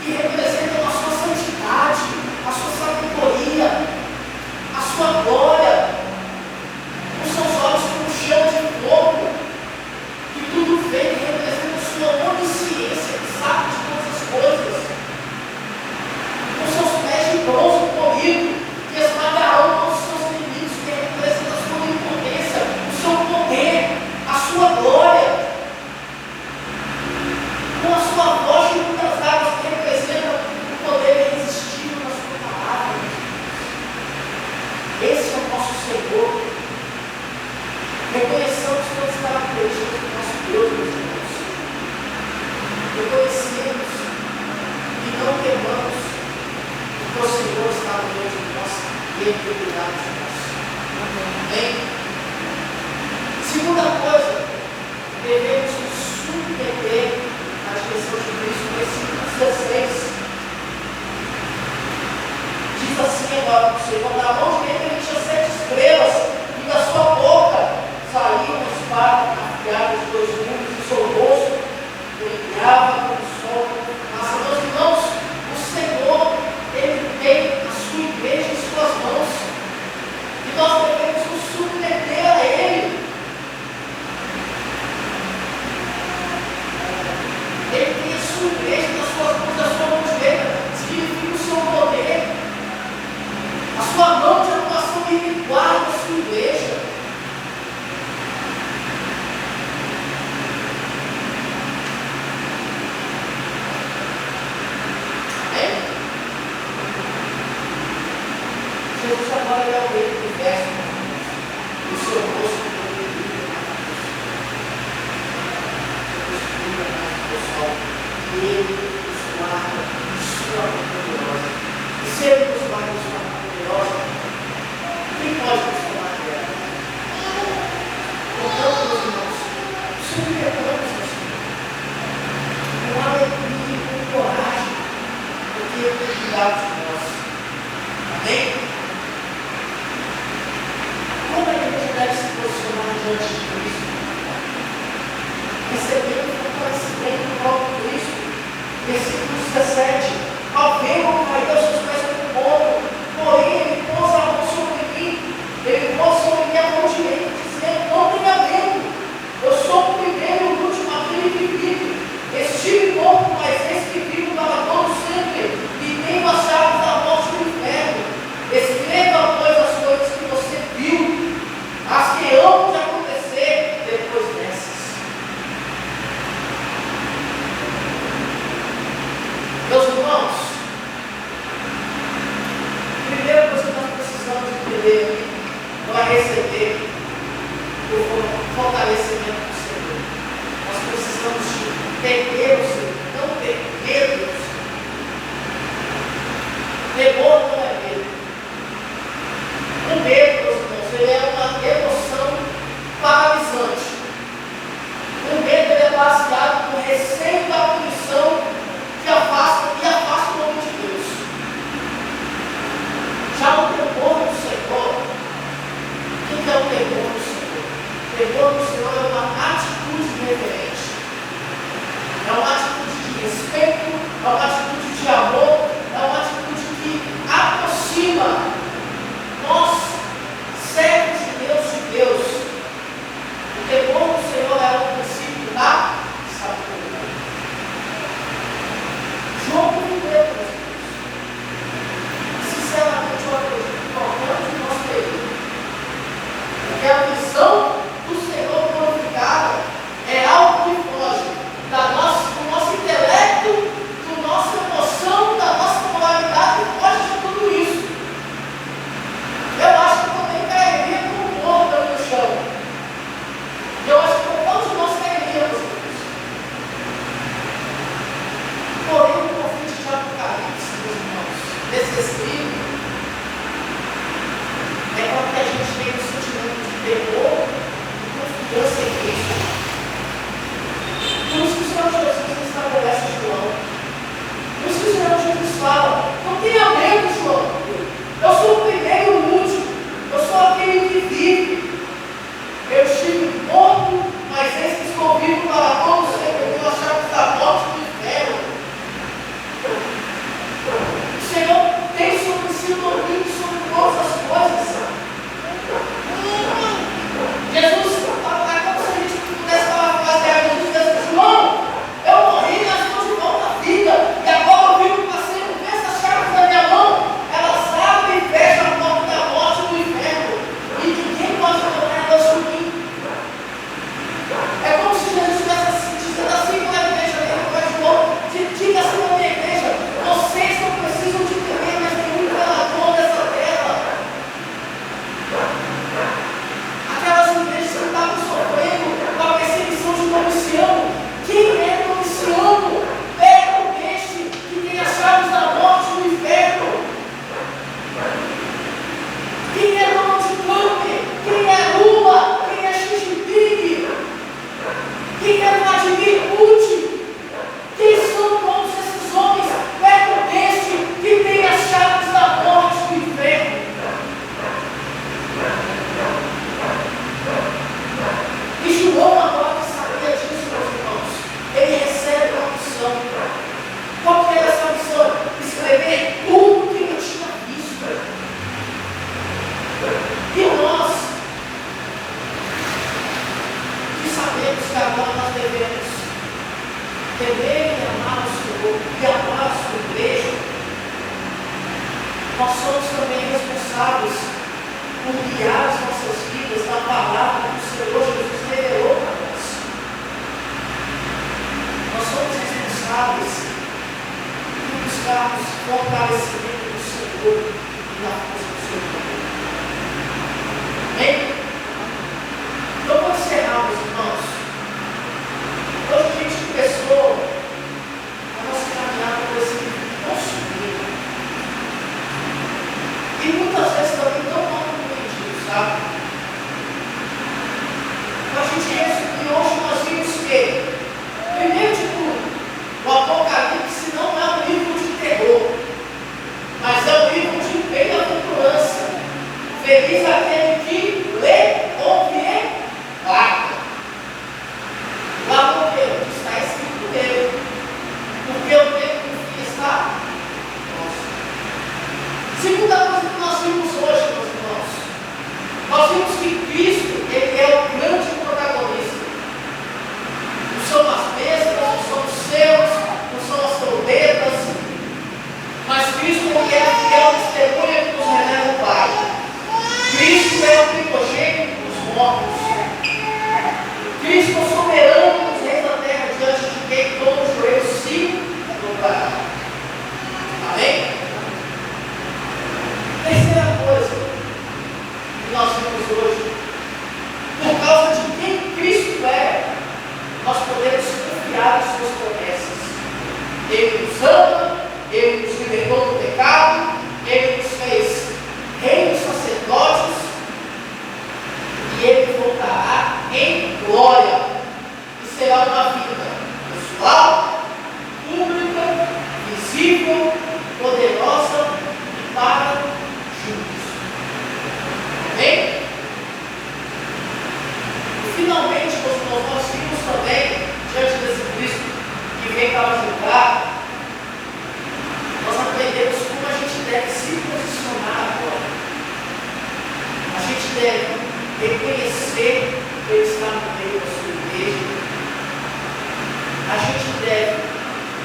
que representam a sua santidade, a sua sabedoria, a sua glória, com seus olhos como chão de fogo, que tudo vem e representa a sua onisciência, que sabe de todas as coisas, com seus pés de bronze polido, que esmagarão todos os seus inimigos, que representa a sua onipotência, o seu poder, a sua glória, com a sua voz de muitas águas, que representa o poder irresistível na sua palavra. Esse é o nosso Senhor. Reconheçamos todas as características do nosso Deus, meus irmãos. Reconhecemos e não temamos, porque o Senhor está no meio de nós e Ele tem cuidado de nós. Amém? Segunda coisa, devemos nos submeter à direção de Cristo. Versículo 16 diz assim agora para o Senhor: na mão direita ele tinha 7 estrelas, e da sua boca saiu uma espada afiada de 2 gumes, e seu rosto brilhava como o sol. Mas, meus irmãos, o Senhor, Ele tem a sua igreja em suas mãos, e nós devemos nos submeter a Ele. Ele tem a sua igreja nas suas mãos, na sua mão direita, significa o seu poder, a sua mão de atuação e guarda a sua igreja. Jesus agora é o rei do universo, o seu rosto e Ele nos guarda de sua mão poderosa. E se Ele nos guarda de sua mão poderosa, quem pode nos tomar dela? Portanto, meus irmãos, submetamos ao Senhor com alegria e com coragem, porque Ele tem cuidado de nós. Amém? Como a igreja deve se posicionar diante de Cristo? Recebendo o fortalecimento do próprio Cristo. Versículo 17: ao ver o cair aos seus pés como pombo, porém ele pôs a mão sobre mim, ele pôs sobre mim a mão direita, dizendo: não tenha medo, eu sou o primeiro e o último, aquele que vive. Estive morto, mas eis que vivo para todo sempre, e tenho as chaves da morte do inferno. Escreva, pois, as coisas que você viu, as que hão de acontecer depois dessas. Meus irmãos, a primeira coisa que nós precisamos entender aqui para receber o fortalecimento do Senhor, nós precisamos de temer o Senhor, não ter medo do Senhor. Temor não é medo. O medo, meus irmãos, ele é uma emoção paralisante. O medo ele é baseado no receio da punição que afasta o nome de Deus. Já o temor do Senhor, o que é o temor do Senhor? O temor do Senhor é uma atitude reverente, é uma atitude de respeito, é uma atitude de amor, é uma atitude que aproxima nós, servos de Deus. O temor do Senhor é o princípio da sabedoria. João tem medo, meus irmãos. Sinceramente, eu acredito que qualquer um de nós teria. Porque a visão do Senhor glorificada é algo que foge do nosso intelecto, da nossa emoção sabemos que agora nós devemos temer e amar o Senhor e amar a sua igreja, nós somos também responsáveis por guiar as nossas vidas na palavra que o Senhor Jesus revelou para nós. Nós somos responsáveis por buscarmos fortalecimento do Senhor e na força do Senhor. Amém? Então, para encerrarmos, irmãos, hoje a gente começou a nossa caminhada por esse nosso livro. E muitas vezes também tão mal compreendido, sabe? A gente resumiu hoje, nós vimos que, primeiro de tudo, o Apocalipse não é um livro de terror, mas é um livro de bem-aventurança. Feliz aquele que lê, ouve e guarda. Guarda o que está escrito nele, porque o tempo do fim está próximo. Segunda coisa que nós vimos hoje, meus irmãos, nós vimos que Cristo, ele é o grande protagonista. Não são as bênçãos, não são os céus, não são as trombetas, mas Cristo, ele é a fiel testemunha que nos revela o Pai. Cristo é o primogênito dos mortos. Cristo é o soberano dos reis da terra, diante de quem todo o joelho se dobrará. Amém? Terceira coisa que nós vimos hoje, por causa de quem Cristo é, nós podemos confiar em suas promessas. Ele nos ama, ele nos libertou do pecado, ele nos fez reis sacerdotes, e ele voltará em glória, e será uma vida pessoal, pública, visível, poderosa e para juízo. Amém? E finalmente, nós vimos também, diante desse Cristo que vem para julgar, nós aprendemos como a gente deve se posicionar agora. A gente deve reconhecer que Ele está no meio da sua igreja. A gente deve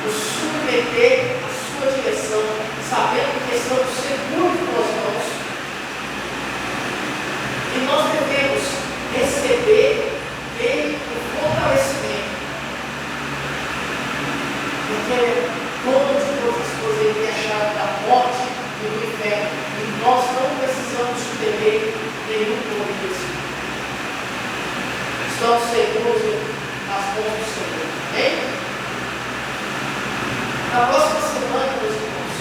nos submeter à sua direção, sabendo que estamos seguros em suas mãos. E nós devemos receber dele o fortalecimento. Porque todo de todas as coisas ele tem a chave da morte e do inferno. E nós não precisamos temer nenhum poder desse. Estamos seguros nas mãos do Senhor. Amém? Na próxima semana, meus irmãos,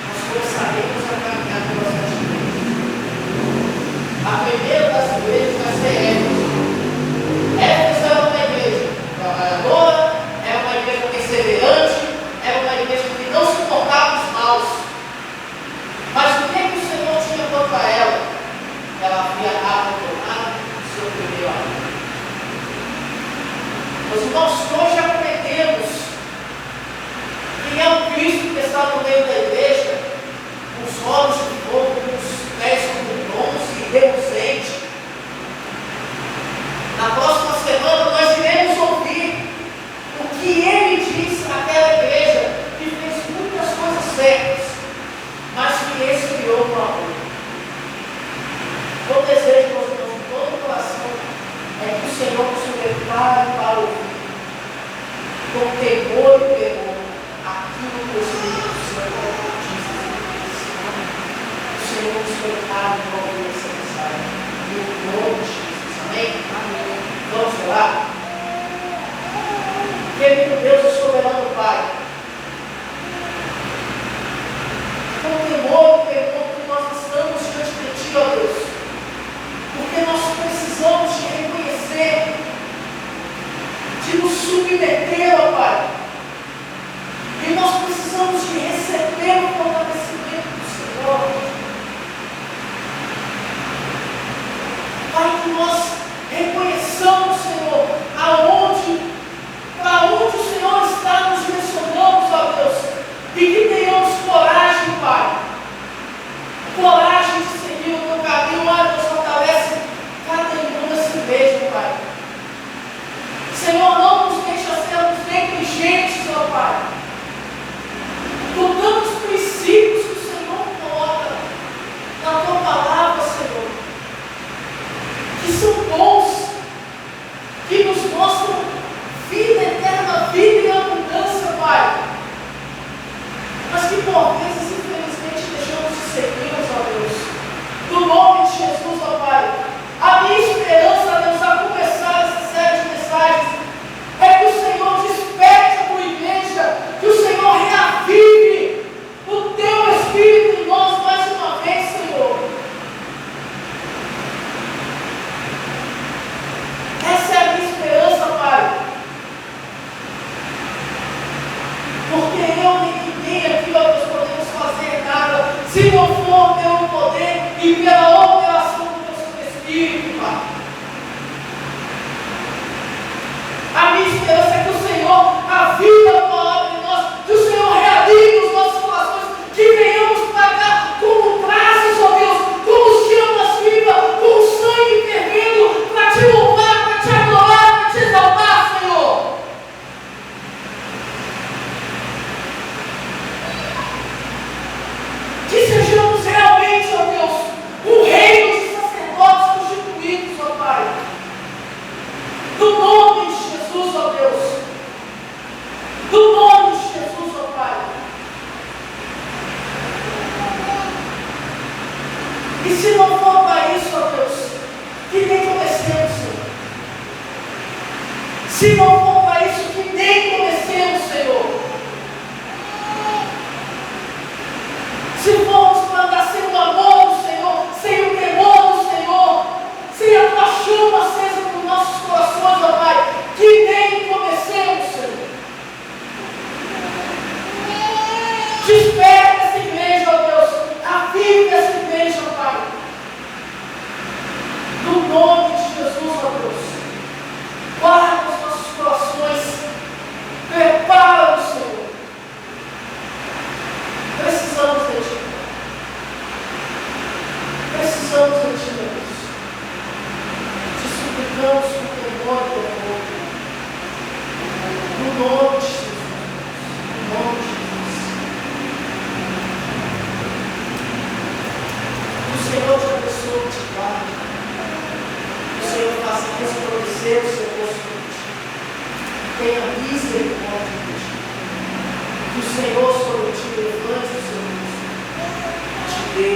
nós começaremos a caminhar pelas sete igrejas. A primeira das igrejas vai ser Éfeso. Éfeso era uma igreja trabalhadora, era uma igreja perseverante, era uma igreja que não suportava os maus. Mas o que o Senhor tinha contra ela? Ela havia abandonado o seu primeiro amor. Meus irmãos, nós já aprendemos quem é o Cristo que está no meio da igreja, com os olhos de fogo, com os pés como bronze e reluzente. Na próxima semana nós iremos ouvir o que ele diz àquela igreja que fez muitas coisas certas, mas que esfriou o amor. O desejo, meus irmãos, de todo o coração é que o Senhor nos prepare para ouvir com temor e temor aquilo que o Espírito Santo diz. O Senhor nos prepare para ouvir essa mensagem. Em nome de Jesus. Amém? Amém. Vamos orar? Querido Deus e soberano Pai, com temor e temor que nós estamos diante de Ti, ó Deus, porque nós precisamos te reconhecer, de nos submeter, ó Pai, e nós precisamos de receber o fortalecimento do Senhor. Pai, que nós reconheçamos, Senhor, para onde o Senhor está nos direcionando. que nos mostram vida eterna, vida em abundância, Pai. Mas que por vezes, infelizmente, deixamos de segui-los, ó Deus. No nome de Jesus, ó Pai. A minha esperança, Deus, a começar essa série de mensagens, é que o Senhor desperte a tua igreja, que o Senhor reavive o teu Espírito em nós mais uma vez, Senhor. Essa é a minha esperança, Pai. Porque eu nem ninguém aqui, ó Deus, podemos fazer nada se não for pelo poder e pela operação do teu Santo Espírito, Pai. A minha esperança é que o Senhor aviva a tua obra em nós, que o Senhor reavive os nossos corações, que venhamos pagar como traços, ó Deus, como chamas vivas, com sangue fervendo, para te louvar, para te adorar, para te exaltar, Senhor. Que sejamos realmente, ó Deus, um reino de sacerdotes constituídos, ó Pai. No nome de Jesus, ó Deus. No nome de Jesus, ó Pai. E se não for para isso, ó Deus, que nem comecemos, Senhor. Se não for para isso, que nem comecemos, Senhor. Se formos para andar sem o amor do Senhor, sem o temor do Senhor, sem a tua chama acesa nos nossos corações, ó Pai, que nem comecemos, Senhor. Desperta essa igreja, ó Deus, aviva essa igreja, ó Pai. No nome de Jesus, ó Deus, guarda os nossos corações, prepara-nos, Senhor. Precisamos de Ti. Precisamos de Ti, Deus. Te suplicamos com temor e amor. No nome de Jesus. No nome de Jesus. Que o Senhor te abençoe e te guarde. Que o Senhor faça resplandecer o seu rosto sobre ti. Tenha misericórdia de ti. Que o Senhor sobre ti levante o seu rosto. Te dê